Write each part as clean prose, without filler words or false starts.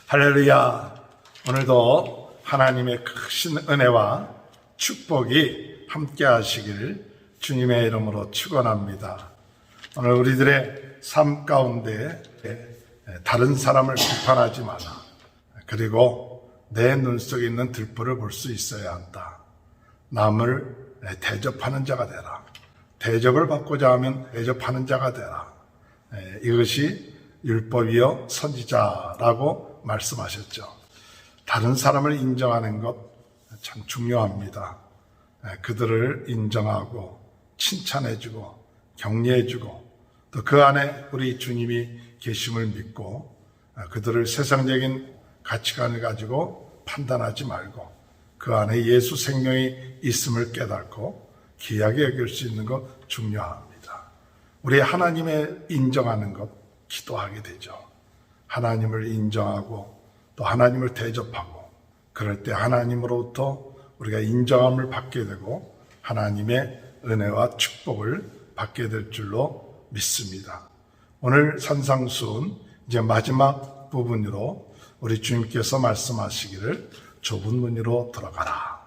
할렐루야. 오늘도 하나님의 크신 은혜와 축복이 함께 하시길 주님의 이름으로 축원합니다. 오늘 우리들의 삶 가운데 다른 사람을 비판하지 마라. 그리고 내 눈 속에 있는 들보를 볼 수 있어야 한다. 남을 대접하는 자가 되라. 대접을 받고자 하면 대접하는 자가 되라. 이것이 율법이요 선지자라고 말씀하셨죠. 다른 사람을 인정하는 것 참 중요합니다. 그들을 인정하고 칭찬해주고 격려해주고 또 그 안에 우리 주님이 계심을 믿고 그들을 세상적인 가치관을 가지고 판단하지 말고 그 안에 예수 생명이 있음을 깨닫고 귀하게 여길 수 있는 것 중요합니다. 우리 하나님의 인정하는 것 기도하게 되죠. 하나님을 인정하고 또 하나님을 대접하고 그럴 때 하나님으로부터 우리가 인정함을 받게 되고 하나님의 은혜와 축복을 받게 될 줄로 믿습니다. 오늘 산상수훈 이제 마지막 부분으로 우리 주님께서 말씀하시기를 좁은 문으로 들어가라.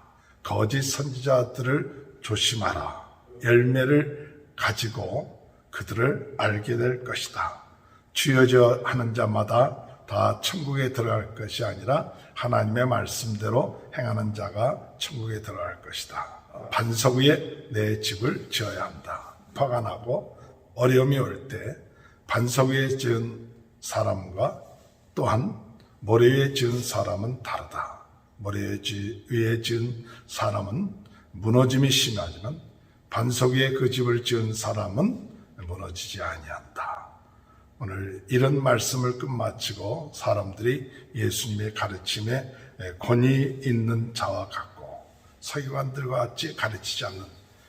거짓 선지자들을 조심하라. 열매를 가지고 그들을 알게 될 것이다. 주여져 하는 자마다 다 천국에 들어갈 것이 아니라 하나님의 말씀대로 행하는 자가 천국에 들어갈 것이다. 반석 위에 내 집을 지어야 한다. 화가 나고 어려움이 올 때 반석 위에 지은 사람과 또한 모래 위에 지은 사람은 다르다. 모래 위에 지은 사람은 무너짐이 심하지만 반석 위에 그 집을 지은 사람은 무너지지 아니한다. 오늘 이런 말씀을 끝마치고 사람들이 예수님의 가르침에 권위 있는 자와 같고 서기관들과 같이 가르치지 않는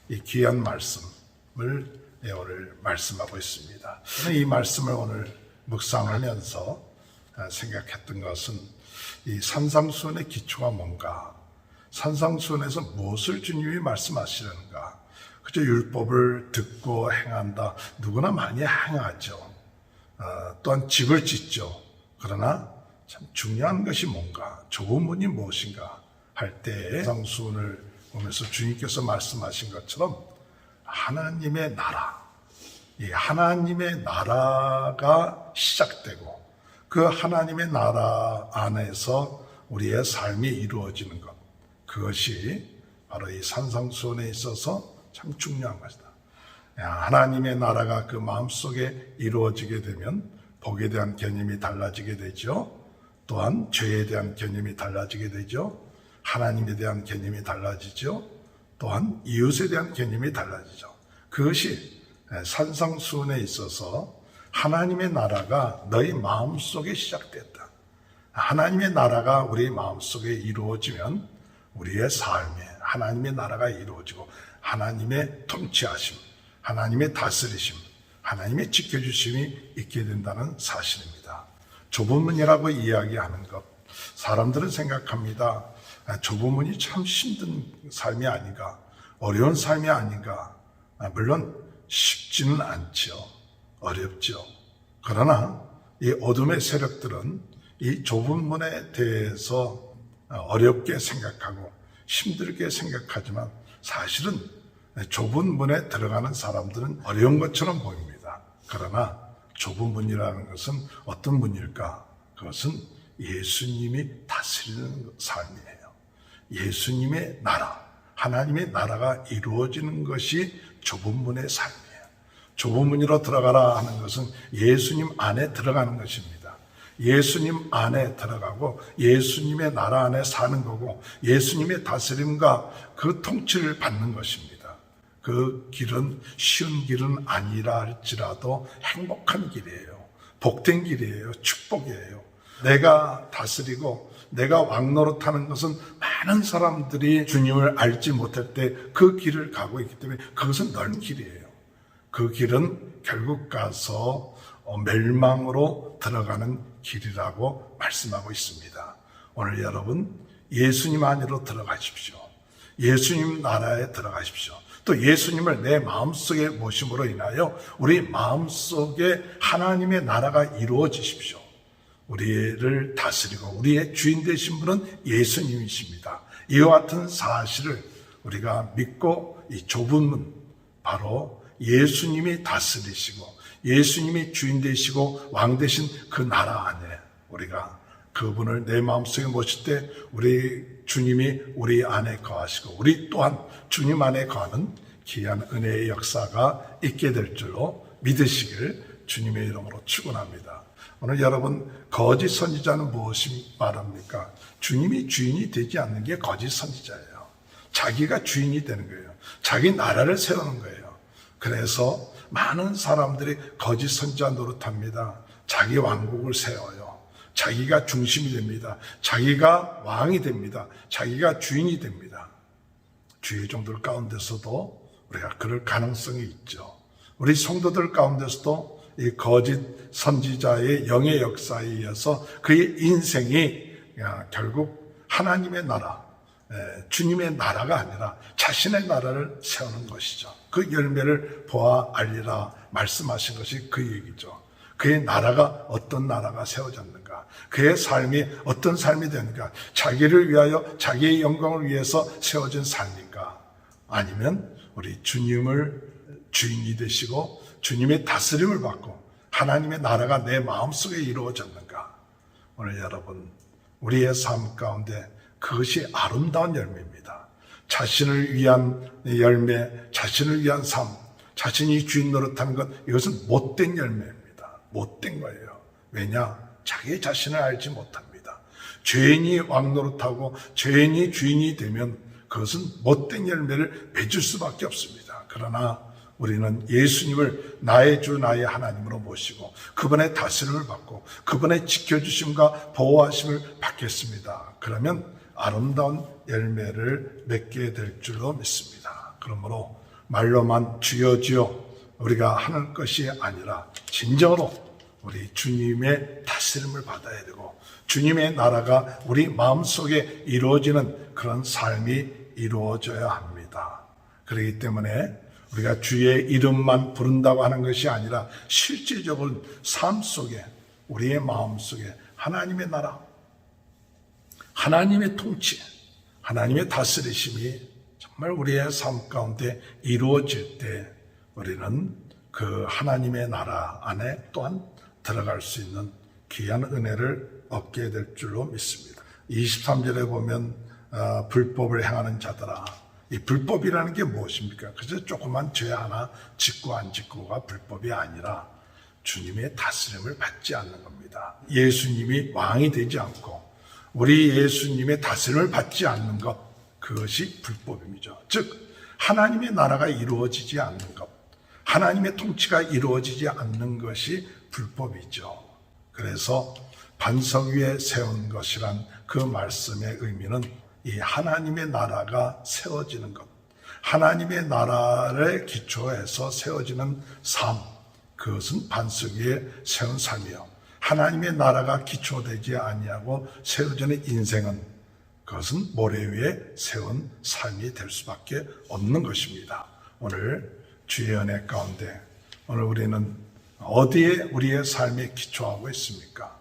이 귀한 말씀을 오늘 말씀하고 있습니다. 이 말씀을 오늘 묵상하면서 생각했던 것은 이 산상수훈의 기초가 뭔가, 산상수훈에서 무엇을 주님이 말씀하시는가. 그저 율법을 듣고 행한다. 누구나 많이 행하죠. 또한 집을 짓죠. 그러나 참 중요한 것이 뭔가, 좁은 문이 무엇인가 할 때 산상수훈을 보면서 주님께서 말씀하신 것처럼 하나님의 나라, 이 하나님의 나라가 시작되고 그 하나님의 나라 안에서 우리의 삶이 이루어지는 것, 그것이 바로 이 산상수훈에 있어서 참 중요한 것이다. 하나님의 나라가 그 마음속에 이루어지게 되면 복에 대한 개념이 달라지게 되죠. 또한 죄에 대한 개념이 달라지게 되죠. 하나님에 대한 개념이 달라지죠. 또한 이웃에 대한 개념이 달라지죠. 그것이 산상수훈에 있어서 하나님의 나라가 너희 마음속에 시작됐다. 하나님의 나라가 우리 마음속에 이루어지면 우리의 삶에 하나님의 나라가 이루어지고 하나님의 통치하심, 하나님의 다스리심, 하나님의 지켜주심이 있게 된다는 사실입니다. 좁은 문이라고 이야기하는 것, 사람들은 생각합니다. 좁은 문이 참 힘든 삶이 아닌가, 어려운 삶이 아닌가. 물론 쉽지는 않죠. 어렵죠. 그러나 이 어둠의 세력들은 이 좁은 문에 대해서 어렵게 생각하고 힘들게 생각하지만 사실은 좁은 문에 들어가는 사람들은 어려운 것처럼 보입니다. 그러나 좁은 문이라는 것은 어떤 문일까? 그것은 예수님이 다스리는 삶이에요. 예수님의 나라, 하나님의 나라가 이루어지는 것이 좁은 문의 삶이에요. 좁은 문으로 들어가라 하는 것은 예수님 안에 들어가는 것입니다. 예수님 안에 들어가고 예수님의 나라 안에 사는 거고 예수님의 다스림과 그 통치를 받는 것입니다. 그 길은 쉬운 길은 아니라 할지라도 행복한 길이에요. 복된 길이에요. 축복이에요. 내가 다스리고 내가 왕노릇하는 것은 많은 사람들이 주님을 알지 못할 때 그 길을 가고 있기 때문에 그것은 넓은 길이에요. 그 길은 결국 가서 멸망으로 들어가는 길이라고 말씀하고 있습니다. 오늘 여러분 예수님 안으로 들어가십시오. 예수님 나라에 들어가십시오. 또 예수님을 내 마음속에 모심으로 인하여 우리 마음속에 하나님의 나라가 이루어지십시오. 우리를 다스리고 우리의 주인 되신 분은 예수님이십니다. 이와 같은 사실을 우리가 믿고 이 좁은 문, 바로 예수님이 다스리시고 예수님이 주인 되시고 왕 되신 그 나라 안에 우리가 그분을 내 마음속에 모실 때 우리 주님이 우리 안에 거하시고 우리 또한 주님 안에 거하는 귀한 은혜의 역사가 있게 될 줄로 믿으시길 주님의 이름으로 축원합니다. 오늘 여러분, 거짓 선지자는 무엇이 말합니까? 주님이 주인이 되지 않는 게 거짓 선지자예요. 자기가 주인이 되는 거예요. 자기 나라를 세우는 거예요. 그래서 많은 사람들이 거짓 선지자 노릇합니다. 자기 왕국을 세워요. 자기가 중심이 됩니다. 자기가 왕이 됩니다. 자기가 주인이 됩니다. 주의 종들 가운데서도 우리가 그럴 가능성이 있죠. 우리 성도들 가운데서도 이 거짓 선지자의 영의 역사에 의해서 그의 인생이 결국 하나님의 나라, 주님의 나라가 아니라 자신의 나라를 세우는 것이죠. 그 열매를 보아 알리라 말씀하신 것이 그 얘기죠. 그의 나라가 어떤 나라가 세워졌는가, 그의 삶이 어떤 삶이 되는가, 자기를 위하여 자기의 영광을 위해서 세워진 삶인가, 아니면 우리 주님을 주인이 되시고 주님의 다스림을 받고 하나님의 나라가 내 마음속에 이루어졌는가. 오늘 여러분, 우리의 삶 가운데 그것이 아름다운 열매입니다. 자신을 위한 열매, 자신을 위한 삶, 자신이 주인 노릇하는 것, 이것은 못된 열매입니다. 못된 거예요. 왜냐? 자기 자신을 알지 못합니다. 죄인이 왕 노릇하고 죄인이 주인이 되면 그것은 못된 열매를 맺을 수밖에 없습니다. 그러나 우리는 예수님을 나의 주 나의 하나님으로 모시고 그분의 다스림을 받고 그분의 지켜주심과 보호하심을 받겠습니다. 그러면 아름다운 열매를 맺게 될 줄로 믿습니다. 그러므로 말로만 주여 주여 우리가 하는 것이 아니라 진정으로 우리 주님의 다스림을 받아야 되고 주님의 나라가 우리 마음속에 이루어지는 그런 삶이 이루어져야 합니다. 그렇기 때문에 우리가 주의 이름만 부른다고 하는 것이 아니라 실질적으로 삶 속에 우리의 마음 속에 하나님의 나라, 하나님의 통치, 하나님의 다스리심이 정말 우리의 삶 가운데 이루어질 때 우리는 그 하나님의 나라 안에 또한 들어갈 수 있는 귀한 은혜를 얻게 될 줄로 믿습니다. 23절에 보면 불법을 행하는 자들아, 이 불법이라는 게 무엇입니까? 그저 조그만 죄 하나 짓고 안 짓고가 불법이 아니라 주님의 다스림을 받지 않는 겁니다. 예수님이 왕이 되지 않고 우리 예수님의 다스림을 받지 않는 것, 그것이 불법입니다. 즉 하나님의 나라가 이루어지지 않는 것, 하나님의 통치가 이루어지지 않는 것이 불법이죠. 그래서 반석 위에 세운 것이란 그 말씀의 의미는 이 하나님의 나라가 세워지는 것, 하나님의 나라를 기초해서 세워지는 삶, 그것은 반석 위에 세운 삶이요. 하나님의 나라가 기초되지 아니하고 세워지는 인생은 그것은 모래 위에 세운 삶이 될 수밖에 없는 것입니다. 오늘 주의 은혜 가운데 오늘 우리는 어디에 우리의 삶에 기초하고 있습니까?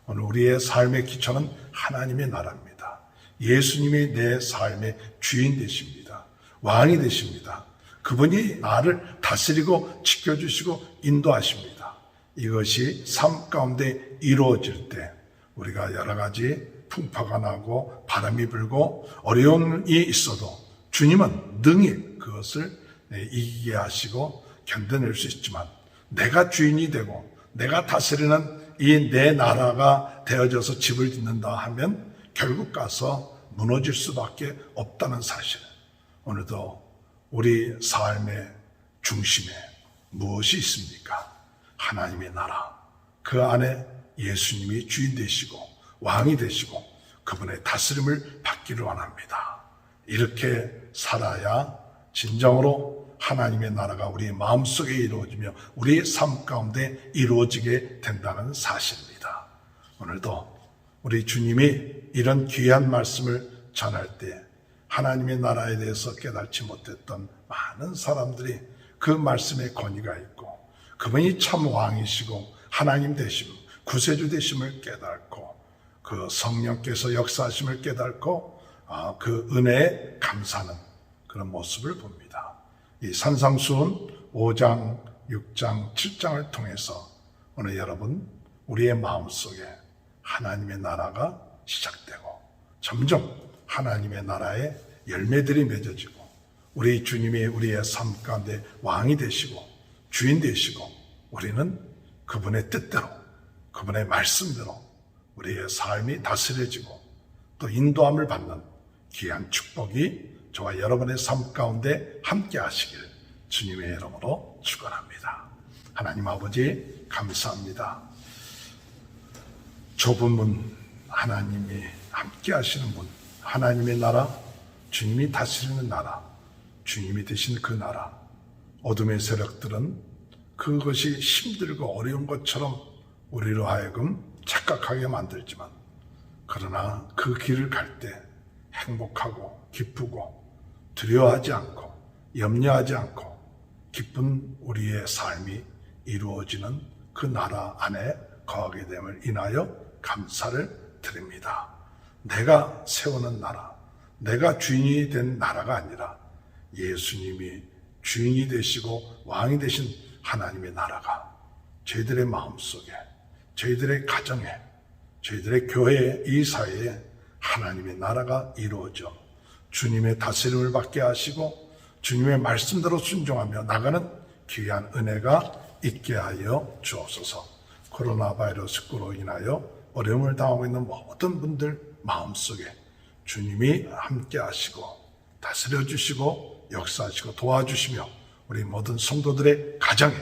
오늘 우리의 삶의 기초는 하나님의 나라입니다. 예수님이 내 삶의 주인 되십니다. 왕이 되십니다. 그분이 나를 다스리고 지켜주시고 인도하십니다. 이것이 삶 가운데 이루어질 때 우리가 여러 가지 풍파가 나고 바람이 불고 어려움이 있어도 주님은 능히 그것을 이기게 하시고 견뎌낼 수 있지만 내가 주인이 되고 내가 다스리는 이 내 나라가 되어져서 집을 짓는다 하면 결국 가서 무너질 수밖에 없다는 사실. 오늘도 우리 삶의 중심에 무엇이 있습니까? 하나님의 나라. 그 안에 예수님이 주인 되시고 왕이 되시고 그분의 다스림을 받기를 원합니다. 이렇게 살아야 진정으로 하나님의 나라가 우리의 마음속에 이루어지며 우리의 삶 가운데 이루어지게 된다는 사실입니다. 오늘도 우리 주님이 이런 귀한 말씀을 전할 때 하나님의 나라에 대해서 깨닫지 못했던 많은 사람들이 그 말씀에 권위가 있고 그분이 참 왕이시고 하나님 되시고 구세주 되심을 깨닫고 그 성령께서 역사하심을 깨닫고 그 은혜에 감사하는 그런 모습을 봅니다. 이 산상수훈 5장, 6장, 7장을 통해서 오늘 여러분 우리의 마음속에 하나님의 나라가 시작되고 점점 하나님의 나라의 열매들이 맺어지고 우리 주님이 우리의 삶 가운데 왕이 되시고 주인 되시고 우리는 그분의 뜻대로 그분의 말씀대로 우리의 삶이 다스려지고 또 인도함을 받는 귀한 축복이 저와 여러분의 삶 가운데 함께 하시길 주님의 이름으로 축원합니다. 하나님 아버지 감사합니다. 좁은 문, 하나님이 함께 하시는 문, 하나님의 나라, 주님이 다스리는 나라, 주님이 되신 그 나라, 어둠의 세력들은 그것이 힘들고 어려운 것처럼 우리로 하여금 착각하게 만들지만 그러나 그 길을 갈 때 행복하고 기쁘고 두려워하지 않고 염려하지 않고 기쁜 우리의 삶이 이루어지는 그 나라 안에 거하게 됨을 인하여 감사를 드립니다. 내가 세우는 나라, 내가 주인이 된 나라가 아니라 예수님이 주인이 되시고 왕이 되신 하나님의 나라가 저희들의 마음속에, 저희들의 가정에, 저희들의 교회에, 이 사회에 하나님의 나라가 이루어져 주님의 다스림을 받게 하시고 주님의 말씀대로 순종하며 나가는 귀한 은혜가 있게 하여 주옵소서. 코로나 바이러스로 인하여 어려움을 당하고 있는 모든 분들 마음속에 주님이 함께 하시고 다스려 주시고 역사하시고 도와주시며 우리 모든 성도들의 가정에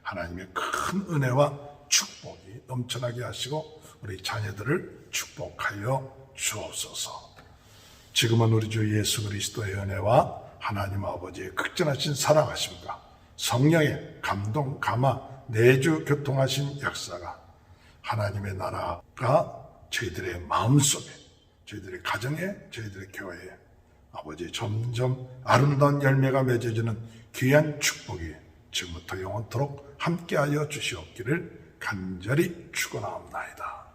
하나님의 큰 은혜와 축복이 넘쳐나게 하시고 우리 자녀들을 축복하여 주옵소서. 지금은 우리 주 예수 그리스도의 은혜와 하나님 아버지의 극진하신 사랑하심과 성령의 감동, 감화, 내주 교통하신 역사가 하나님의 나라가 저희들의 마음속에, 저희들의 가정에, 저희들의 교회에 아버지 점점 아름다운 열매가 맺어지는 귀한 축복이 지금부터 영원토록 함께하여 주시옵기를 간절히 축원하옵나이다.